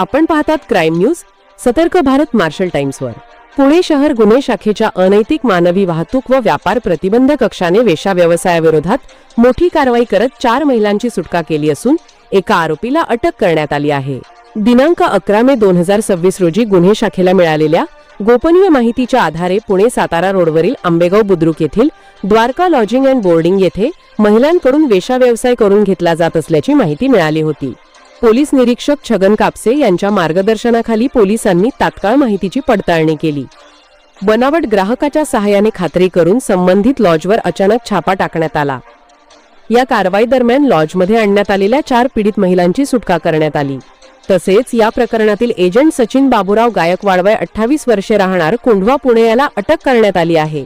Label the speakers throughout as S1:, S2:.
S1: आपण पाहतात crime news सतर्क भारत मार्शल टाइम्सवर। पुणे शहर गुन्हे शाखेच्या अनैतिक मानवी वाहतूक व व्यापार प्रतिबंध कक्षाने वेश्या व्यवसायाविरोधात मोठी कारवाई करत 4 महिलांची सुटका केली असून एका आरोपीला अटक करण्यात आली आहे। दिनांक 11 मे 2026 रोजी गुन्हे शाखेला मिळालेल्या गोपनीय माहितीच्या आधारे पुणे सातारा रोडवरील आंबेगाव बुद्रुक येथील द्वारका लॉजिंग अँड बोर्डिंग येथे महिलांकडून वेश्या व्यवसाय करून घेतला जात असल्याची माहिती मिळाली होती। पोलीस निरीक्षक छगन कापसे यांच्या मार्गदर्शनाखाली पोलिसांनी तात्काळ माहितीची पडताळणी केली। बनावट ग्राहकाच्या सहाय्याने खात्री करून संबंधित लॉजवर अचानक छापा टाकण्यात आला। या कारवाई दरम्यान लॉजमध्ये आणण्यात आलेल्या 4 पीडित महिलांची सुटका करण्यात आली। तसेच या प्रकरणातील एजंट सचिन बाबूराव गायकवाड वय 28 वर्षे राहणार कोंढवा पुणे याला अटक करण्यात आली आहे।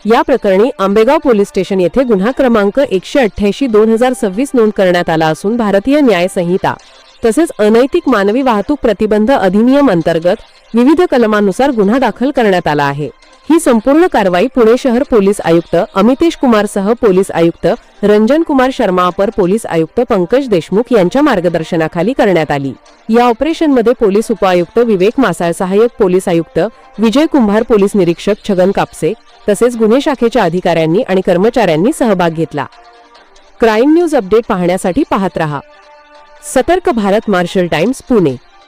S1: या प्रकरणी आंबेगाव पोलीस स्टेशन येथे गुन्हा क्रमांक 188/2026 नोंद करण्यात आला असून भारतीय न्याय संहिता तसेच अनैतिक मानवी वाहतूक प्रतिबंध अधिनियम अंतर्गत विविध कलमांनुसार गुन्हा दाखल करण्यात आला आहे। ही संपूर्ण कारवाई पुणे शहर पोलीस आयुक्त अमितेश कुमार सह पोलीस आयुक्त रंजन कुमार शर्मा, अपर पोलीस आयुक्त पंकज देशमुख यांच्या मार्गदर्शनाखाली करण्यात आली। या ऑपरेशनमध्ये पोलीस उपायुक्त विवेक मासाळ, सहाय्यक पोलीस आयुक्त विजय कुंभार, पोलीस निरीक्षक छगन कापसे तसेच गुन्हे शाखेच्या अधिकाऱ्यांनी आणि कर्मचाऱ्यांनी सहभाग घेतला। क्राईम न्यूज अपडेट पाहण्यासाठी पाहत रहा सतर्क भारत मार्शल टाइम्स पुणे।